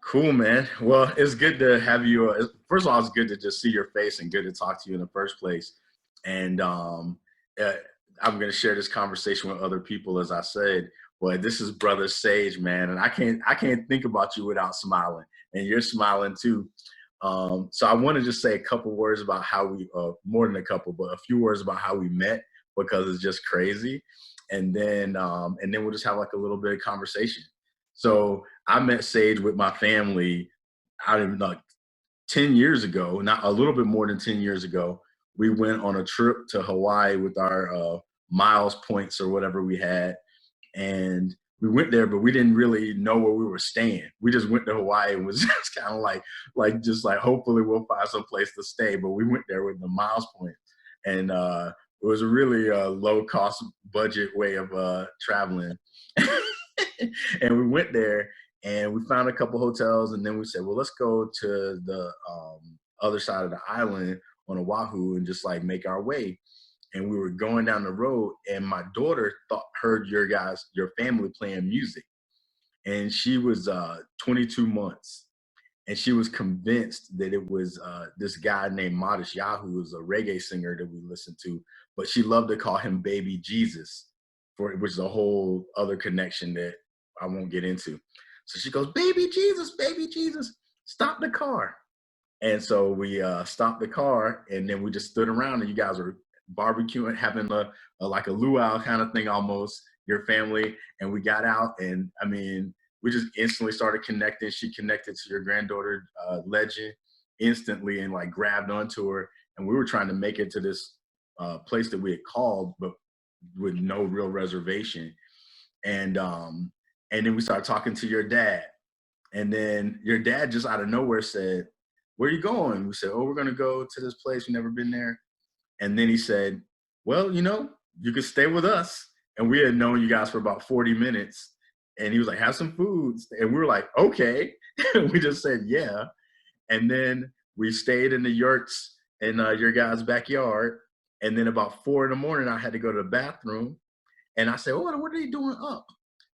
Cool, man. Well, it's good to have you. First of all, it's good to just see your face and good to talk to you in the first place. And uh, I'm going to share this conversation with other people, as I said. But this is Brother Sage, man, and I can't think about you without smiling, and you're smiling too. So I want to just say a couple words about how we, more than a couple, but a few words about how we met because it's just crazy, and then we'll just have like a little bit of conversation. So I met Sage with my family, I don't even know, 10 years ago, not a little bit more than 10 years ago. We went on a trip to Hawaii with our miles points or whatever we had. And we went there, but we didn't really know where we were staying. We just went to Hawaii and was just kind of like, hopefully we'll find some place to stay. But we went there with the miles points. And it was a really low cost budget way of traveling. And we went there and we found a couple hotels, and then we said, well, let's go to the other side of the island on Oahu and just like make our way. And we were going down the road, and my daughter heard your family playing music, and she was 22 months, and she was convinced that it was this guy named Modest Yahoo, who was a reggae singer that we listened to, but she loved to call him Baby Jesus, which is a whole other connection that I won't get into. So she goes, Baby Jesus, stop the car. And so we stopped the car, and then we just stood around, and you guys were barbecuing, having like a luau kind of thing almost, your family. And we got out, and I mean, we just instantly started connecting. She connected to your granddaughter, Legend, instantly, and like grabbed onto her. And we were trying to make it to this place that we had called, but with no real reservation. And then we started talking to your dad. And then your dad just out of nowhere said, where are you going? We said, oh, we're going to go to this place. We've never been there. And then he said, well, you can stay with us. And we had known you guys for about 40 minutes. And he was like, have some food. And we were like, okay. We just said, yeah. And then we stayed in the yurts in your guys' backyard. And then about 4 in the morning, I had to go to the bathroom. And I said, oh, what are you doing up?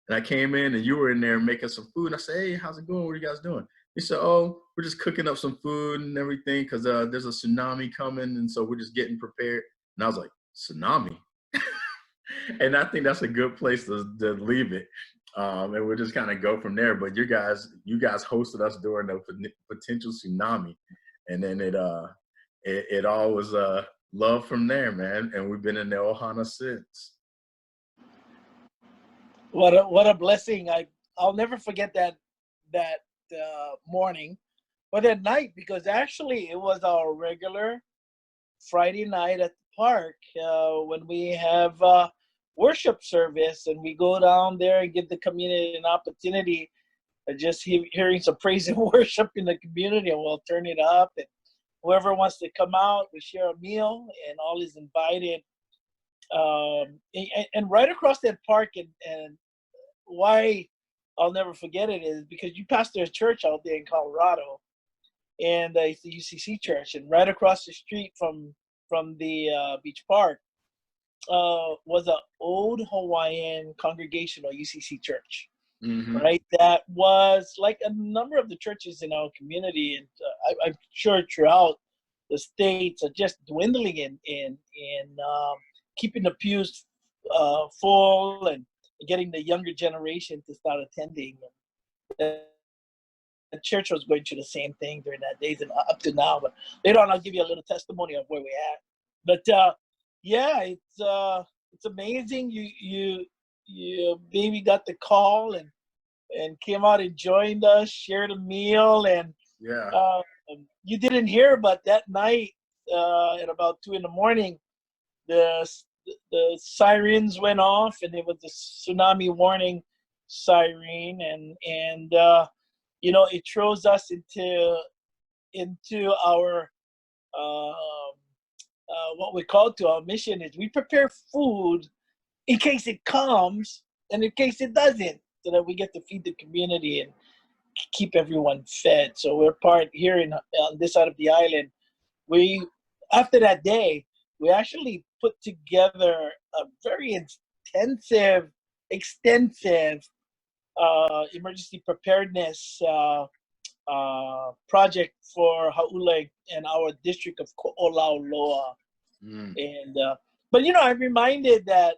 And I came in, and you were in there making some food. And I said, hey, how's it going? What are you guys doing? He said, oh, we're just cooking up some food and everything because there's a tsunami coming. And so we're just getting prepared. And I was like, tsunami? And I think that's a good place to leave it. And we'll just kind of go from there. But you guys hosted us during the potential tsunami. And then it all was love from there, man. And we've been in the Ohana since. What a blessing! I'll never forget that morning, or that night, because actually it was our regular Friday night at the park when we have worship service, and we go down there and give the community an opportunity of just hearing some praise and worship in the community, and we'll turn it up, and whoever wants to come out, we share a meal, and all is invited. And right across that park, and why I'll never forget it is because you pastor a church out there in Colorado, and it's the UCC church, and right across the street from the beach park was an old Hawaiian congregational UCC church, right? That was like a number of the churches in our community, and I'm sure throughout the states are just dwindling in keeping the pews full and getting the younger generation to start attending. And the church was going through the same thing during that days and up to now. But later on, I'll give you a little testimony of where we're at. But yeah, it's amazing. You baby got the call and came out and joined us, shared a meal, and yeah. You didn't hear, but that night at about 2 in the morning, the sirens went off, and it was the tsunami warning siren, and it throws us into our what we call to our mission is we prepare food in case it comes and in case it doesn't, so that we get to feed the community and keep everyone fed. So we're part here on this side of the island. After that day, we actually put together a very extensive emergency preparedness project for Ha'ula and our district of Ko'olauloa. Mm. And but I'm reminded that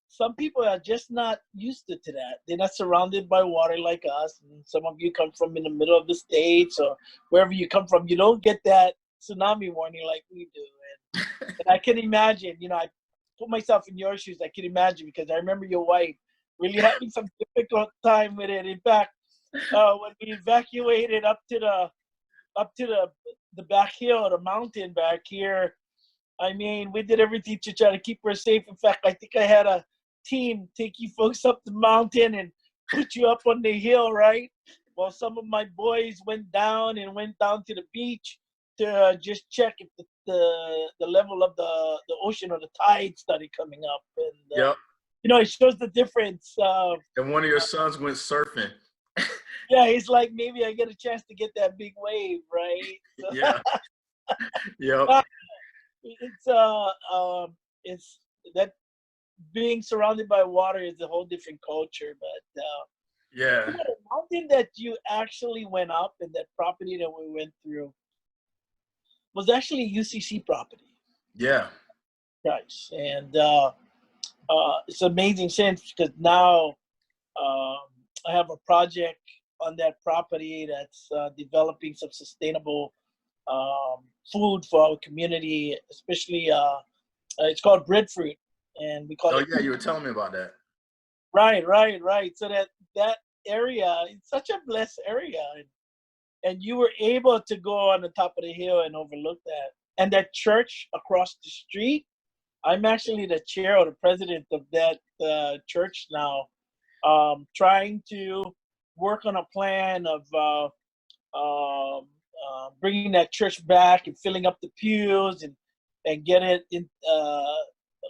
some people are just not used to that. They're not surrounded by water like us. And some of you come from in the middle of the States or wherever you come from. You don't get that tsunami warning like we do. And I can imagine, I put myself in your shoes. I can imagine because I remember your wife really having some difficult time with it. In fact, when we evacuated up to the back hill, the mountain back here, I mean, we did everything to try to keep her safe. In fact, I think I had a team take you folks up the mountain and put you up on the hill, right? Well, some of my boys went down to the beach to just check if the level of the ocean or the tide started coming up. And, Yep. it shows the difference. And one of your sons went surfing. Yeah, he's like, maybe I get a chance to get that big wave, right? So, Yeah. Yep. It's that being surrounded by water is a whole different culture. But Yeah. the mountain that you actually went up and that property that we went through was actually UCC property. Yeah. Nice. And it's amazing sense because now I have a project on that property that's developing some sustainable food for our community, especially it's called breadfruit, and we call it. Oh yeah, you were telling me about that. Right. So that area, it's such a blessed area, and you were able to go on the top of the hill and overlook that. And that church across the street, I'm actually the chair or the president of that church now, trying to work on a plan of bringing that church back and filling up the pews and get it in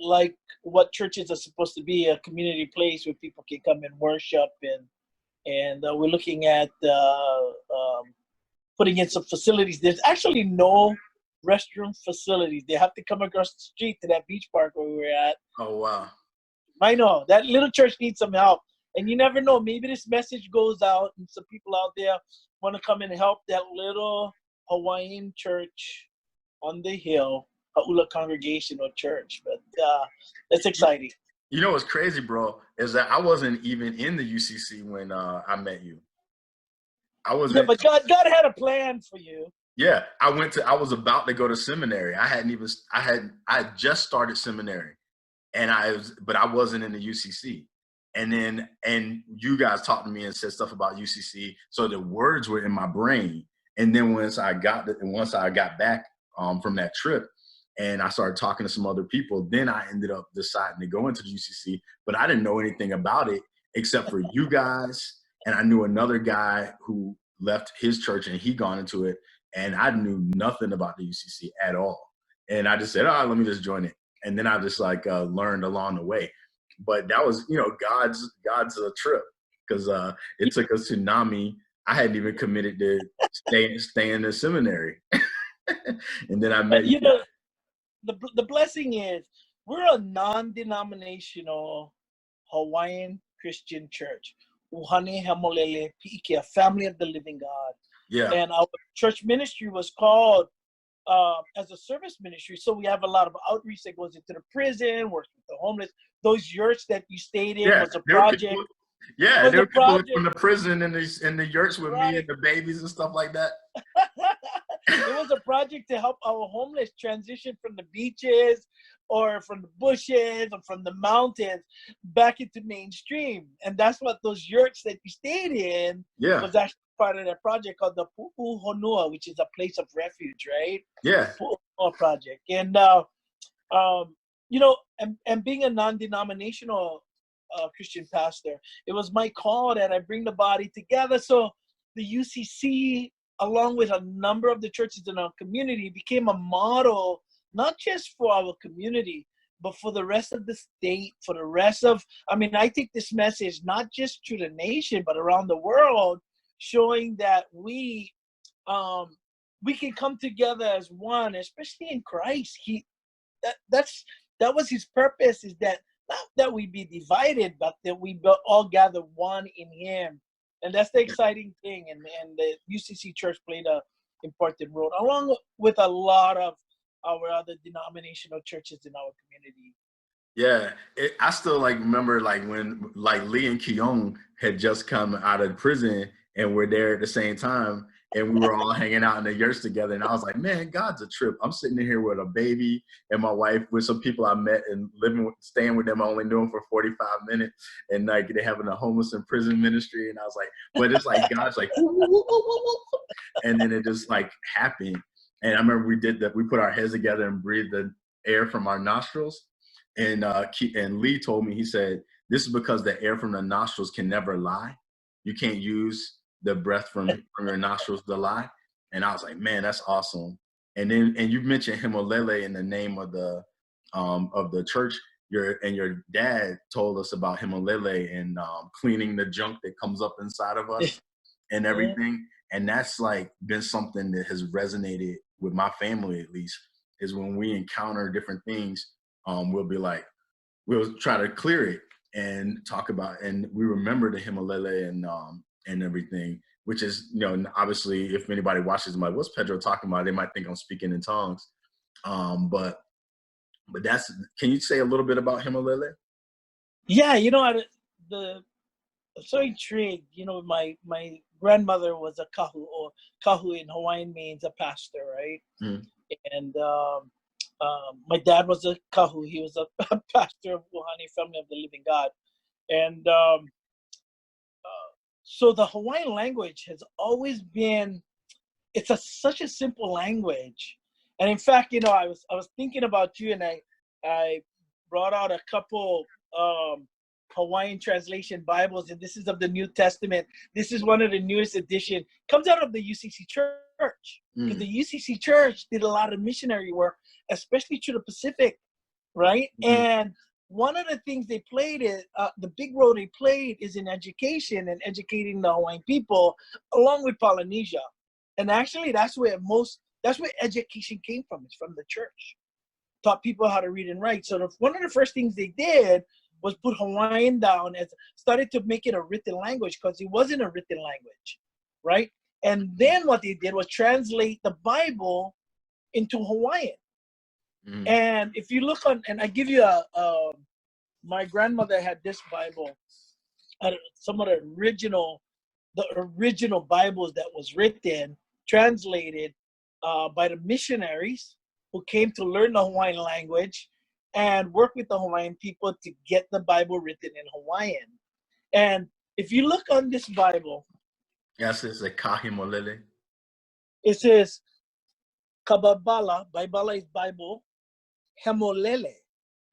like what churches are supposed to be, a community place where people can come and worship, and we're looking at putting in some facilities. There's actually no restroom facilities. They have to come across the street to that beach park where we were at. Oh wow. I know that little church needs some help, and you never know. Maybe this message goes out, and some people out there want to come and help that little Hawaiian church on the hill, Ha'ula Congregational Church. But it's exciting. You know what's crazy, bro, is that I wasn't even in the UCC when I met you. I wasn't. Yeah, but God had a plan for you. Yeah, I was about to go to seminary. I had just started seminary, but I wasn't in the UCC. And you guys talked to me and said stuff about UCC, so the words were in my brain. And then once I got back from that trip, and I started talking to some other people, then I ended up deciding to go into the UCC. But I didn't know anything about it except for you guys, and I knew another guy who left his church and he gone into it, and I knew nothing about the UCC at all. And I just said, "Oh, let me just join it." And then I just learned along the way. But that was, God's trip, because it took a tsunami. I hadn't even committed to stay in the seminary, and then I met you. The blessing is we're a non-denominational Hawaiian Christian church. Uhane Hamolele Pi'ike, a family of the living God. Yeah. And our church ministry was called as a service ministry. So we have a lot of outreach that goes into the prison, works with the homeless. Those yurts that you stayed in was a project. There were people from the prison in the yurts with me and the babies and stuff like that. It was a project to help our homeless transition from the beaches or from the bushes or from the mountains back into mainstream. And that's what those yurts that you stayed in was actually part of that project called the Pu'u Honua, which is a place of refuge, right? Yeah. Pu'u Honua project. And, and being a non-denominational Christian pastor, it was my call that I bring the body together. So the UCC, along with a number of the churches in our community, became a model, not just for our community, but for the rest of the state, for the rest of, I take this message not just to the nation, but around the world, showing that we can come together as one, especially in Christ. That was his purpose, is that not that we be divided, but that we all gather one in him. And that's the exciting thing. And the UCC Church played a important role, along with a lot of our other denominational churches in our community. Yeah, I still like remember like when like Lee and Keon had just come out of prison and we're there at the same time and we were all hanging out in the yurts together and I was like, man, God's a trip. I'm sitting in here with a baby and my wife with some people I met and staying with them. I only knew them for 45 minutes and like they having a homeless in prison ministry and I was like, but it's like God's like, woo, woo, woo, woo, woo. And then it just like happened. And I remember we did that. We put our heads together and breathed the air from our nostrils. And Lee told me, he said, this is because the air from the nostrils can never lie. You can't use the breath from your nostrils to lie. And I was like, man, that's awesome. And then, and you mentioned Himolele in the name of the church. Your dad told us about Himolele and cleaning the junk that comes up inside of us and everything. And that's like been something that has resonated with my family, at least, is when we encounter different things. We'll be like, we'll try to clear it and talk about, and we remember the Himolele and everything, which is, you know, obviously if anybody watches, I'm like, what's Pedro talking about? They might think I'm speaking in tongues. But that's, can you say a little bit about Himolele? Yeah, you know, I'm so intrigued. You know, my grandmother was a kahu, or kahu in Hawaiian means a pastor, right? Mm. And my dad was a kahu. He was a pastor of Wuhani Family of the Living God. And so the Hawaiian language has always been, it's such a simple language. And in fact, you know, I was thinking about you, and I brought out a couple Hawaiian translation Bibles, and this is of the New Testament. This is one of the newest edition. Comes out of the UCC Church, because the UCC Church did a lot of missionary work, especially to the Pacific, right? And one of the things they played is the big role they played is in education and educating the Hawaiian people, along with Polynesia. And actually, that's where education came from. It's from the church. Taught people how to read and write. So one of the first things they did was put Hawaiian down and started to make it a written language, because it wasn't a written language, right? And then what they did was translate the Bible into Hawaiian. And if you look on, and I give you my grandmother had this Bible, some of the original Bibles that was written, translated by the missionaries who came to learn the Hawaiian language and work with the Hawaiian people to get the Bible written in Hawaiian. And if you look on this Bible, yes, it's a kahimolele. It says kababala, Baibala is Bible, hemolele.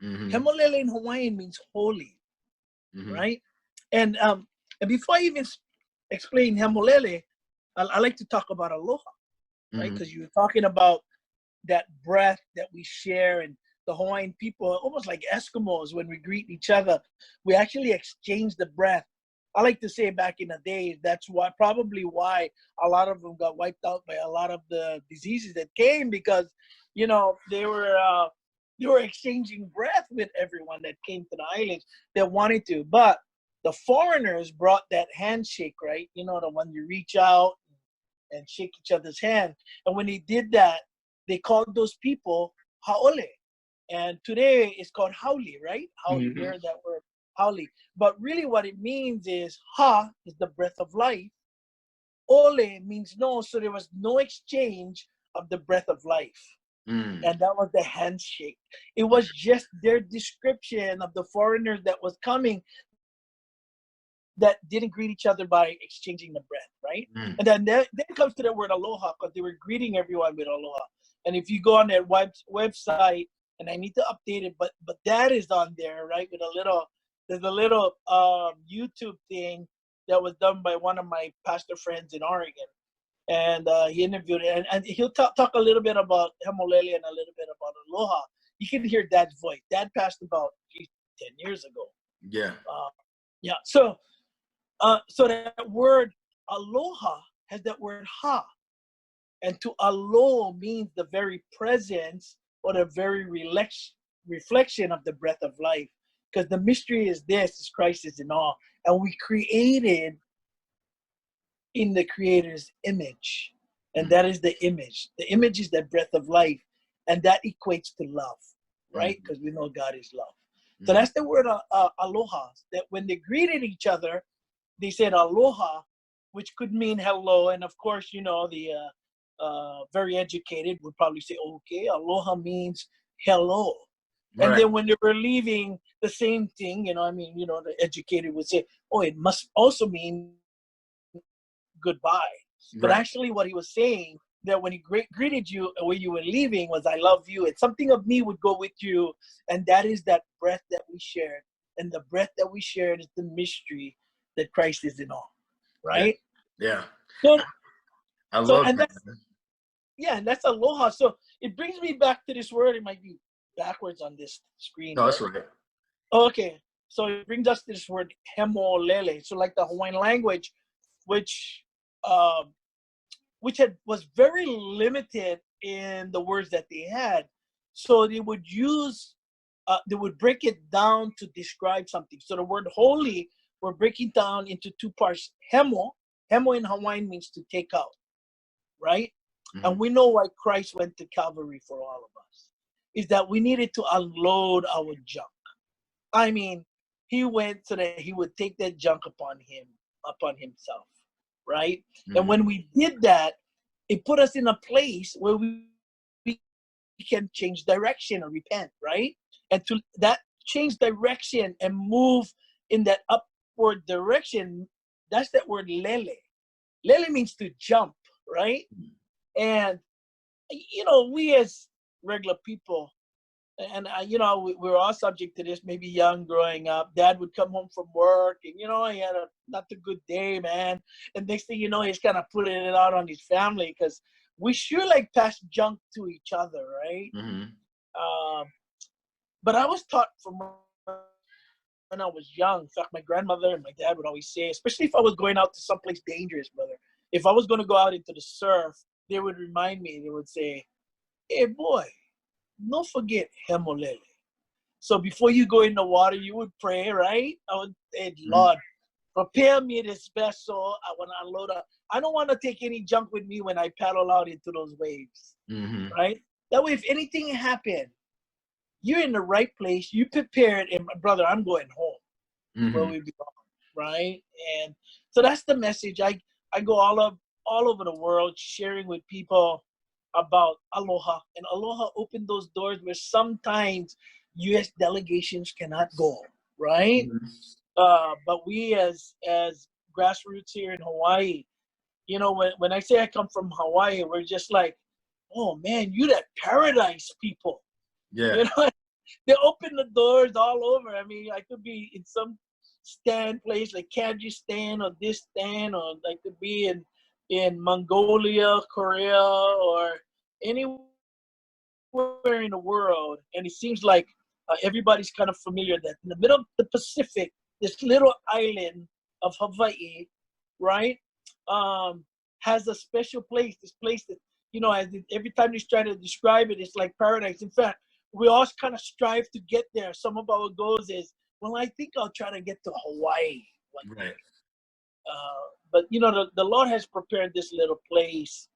Hemolele in Hawaiian means holy, right? And before I even explain hemolele, I like to talk about aloha, right? Because you were talking about that breath that we share, and the Hawaiian people, almost like Eskimos, when we greet each other, we actually exchange the breath. I like to say back in the day, that's probably why a lot of them got wiped out by a lot of the diseases that came, because, you know, they were exchanging breath with everyone that came to the islands that wanted to. But the foreigners brought that handshake, right? You know, the one you reach out and shake each other's hand. And when they did that, they called those people haole. And today it's called hauli, right? Hauli, you heard that word, hauli. But really what it means is ha is the breath of life. Ole means no, so there was no exchange of the breath of life. And that was the handshake. It was just their description of the foreigners that was coming that didn't greet each other by exchanging the breath, right? And then it comes to the word aloha, because they were greeting everyone with aloha. And if you go on their website, and I need to update it, but that is on there, right? With there's a little YouTube thing that was done by one of my pastor friends in Oregon. And he interviewed it, and he'll talk a little bit about Hemolele and a little bit about aloha. You can hear Dad's voice. Dad passed about 10 years ago. Yeah. Yeah. So that word aloha has that word ha. And to alo means the very presence or the very reflection of the breath of life. Because the mystery is this, is Christ is in all. And we created in the Creator's image. And that is the image. The image is the breath of life. And that equates to love, right? Because we know God is love. So that's the word aloha. That when they greeted each other, they said aloha, which could mean hello. And of course, you know, the very educated would probably say, okay, aloha means hello. And then when they were leaving, the same thing, you know, I mean, you know, the educated would say, oh, it must also mean goodbye. But actually what he was saying, that when he greeted you when you were leaving, was I love you, and something of me would go with you. And that is that breath that we shared. And the breath that we shared is the mystery that Christ is in all. Right? Yeah. So, I love and that. and that's aloha. So it brings me back to this word. It might be backwards on this screen. No, that's right. Okay. So it brings us to this word hemolele. So like the Hawaiian language, which was very limited in the words that they had. So they would they would break it down to describe something. So the word holy, we're breaking down into two parts. Hemo in Hawaiian means to take out, right? And we know why Christ went to Calvary for all of us, is that we needed to unload our junk. I mean, he went so that he would take that junk upon himself, right? And when we did that, it put us in a place where we can change direction or repent, right? And to that change direction and move in that upward direction, that's that word lele. Lele means to jump, right? And, you know, we as regular people, and you know, we're all subject to this, maybe young growing up. Dad would come home from work and, you know, he had not a good day, man. And next thing you know, he's kind of putting it out on his family, because we sure like pass junk to each other, right? But I was taught from when I was young. In fact, my grandmother and my dad would always say, especially if I was going out to someplace dangerous, brother, if I was going to go out into the surf, they would remind me, they would say, hey boy, don't forget hemolele. So before you go in the water, you would pray, right? I would say, Lord, prepare me this vessel. I want to unload up. I don't want to take any junk with me when I paddle out into those waves, right? That way, if anything happened, you're in the right place. You prepared, and brother, I'm going home where we belong, right? And so that's the message. I go all over the world sharing with people about aloha, and aloha opened those doors where sometimes U.S. delegations cannot go, right? But we as grassroots here in Hawaii, you know, when I say I come from Hawaii, we're just like, oh man, you that paradise people. Yeah. You know, they open the doors all over. I mean, I could be in some stand place like Kyrgyzstan or this stand, or I could be in Mongolia, Korea, or anywhere in the world, and it seems like everybody's kind of familiar that in the middle of the Pacific, this little island of Hawaii, right, has a special place. This place that, you know, every time they try to describe it, it's like paradise. In fact, we all kind of strive to get there. Some of our goals is, well, I think I'll try to get to Hawaii one day. But you know, the Lord has prepared this little place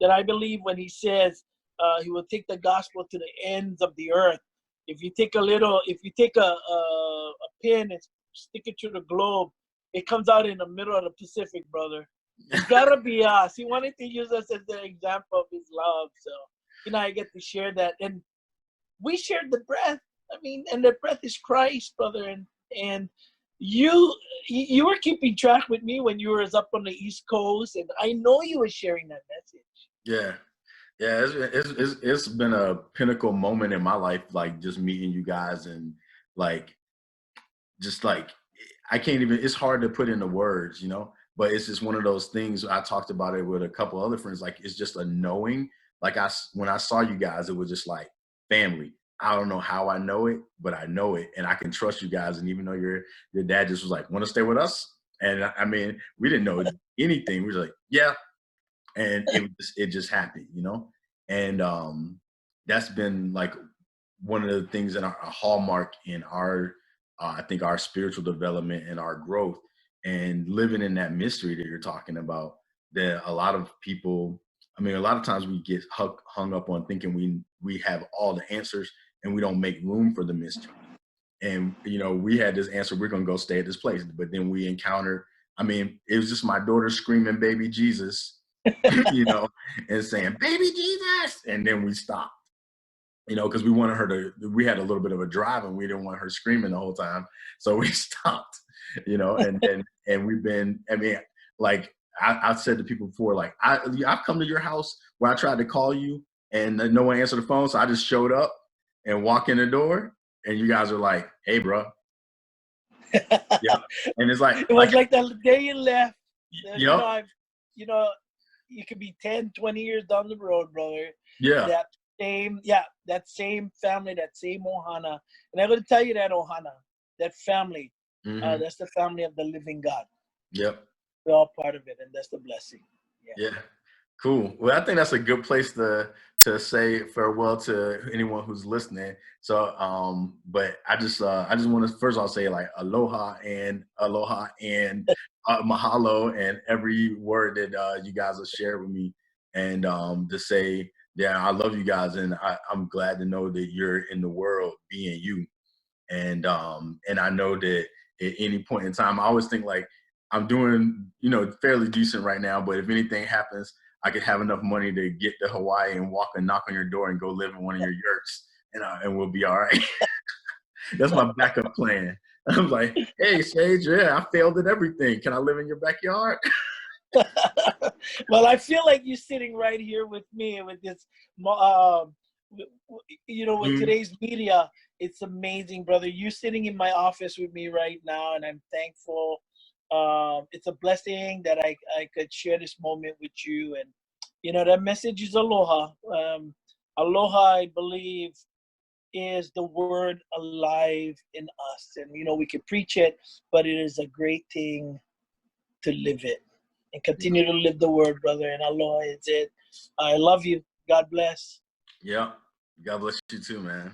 that I believe when He says He will take the gospel to the ends of the earth. If you take a pin and stick it to the globe, it comes out in the middle of the Pacific, brother. It's gotta be us. He wanted to use us as the example of His love. So, you know, I get to share that, and we shared the breath. I mean, and the breath is Christ, brother. And you were keeping track with me when you were up on the East Coast, and I know you were sharing that message. Yeah. Yeah, it's been a pinnacle moment in my life, like just meeting you guys, and like just like I can't even, it's hard to put into words, you know, but it's just one of those things. I talked about it with a couple other friends, like it's just a knowing. Like when I saw you guys, it was just like family. I don't know how I know it, but I know it, and I can trust you guys. And even though your dad just was like, want to stay with us? And I mean, we didn't know anything. We were like, yeah. And it just happened, you know? And that's been like one of the things that are a hallmark in our, I think our spiritual development and our growth and living in that mystery that you're talking about, that a lot of people, I mean, a lot of times we get hung up on thinking we have all the answers, and we don't make room for the mystery. And we had this answer, we're gonna go stay at this place, but then we encountered, I mean, it was just my daughter screaming baby Jesus, and saying baby Jesus, and then we stopped, because we wanted her we had a little bit of a drive, and we didn't want her screaming the whole time, so we stopped. And we've been, I mean, like I've said to people before, like I've come to your house where I tried to call you and no one answered the phone, so I just showed up and walk in the door, and you guys are like, hey bro. Yeah. And it's it was like the day you left. Yep. You could be 10, 20 years down the road, brother. Yeah. That same family, that same ohana. And I'm going to tell you that ohana, that family, that's the family of the living God. Yep. We're all part of it, and that's the blessing. Yeah. Cool. Well, I think that's a good place to say farewell to anyone who's listening. So, but I just want to first of all say like aloha and mahalo and every word that you guys have shared with me, and to say, yeah, I love you guys, and I'm glad to know that you're in the world being you, and I know that at any point in time, I always think like I'm doing fairly decent right now, but if anything happens, I could have enough money to get to Hawaii and walk and knock on your door and go live in one of your yurts, and we'll be all right. That's my backup plan. I'm like, hey, Sage, yeah, I failed at everything. Can I live in your backyard? Well, I feel like you're sitting right here with me with this, with today's media. It's amazing, brother. You're sitting in my office with me right now, and I'm thankful. It's a blessing that I could share this moment with you, and that message is aloha. Aloha, I believe, is the word alive in us, and we can preach it, but it is a great thing to live it and continue to live the word, brother. And aloha is it. I love you. God bless. Yeah. God bless you too, man.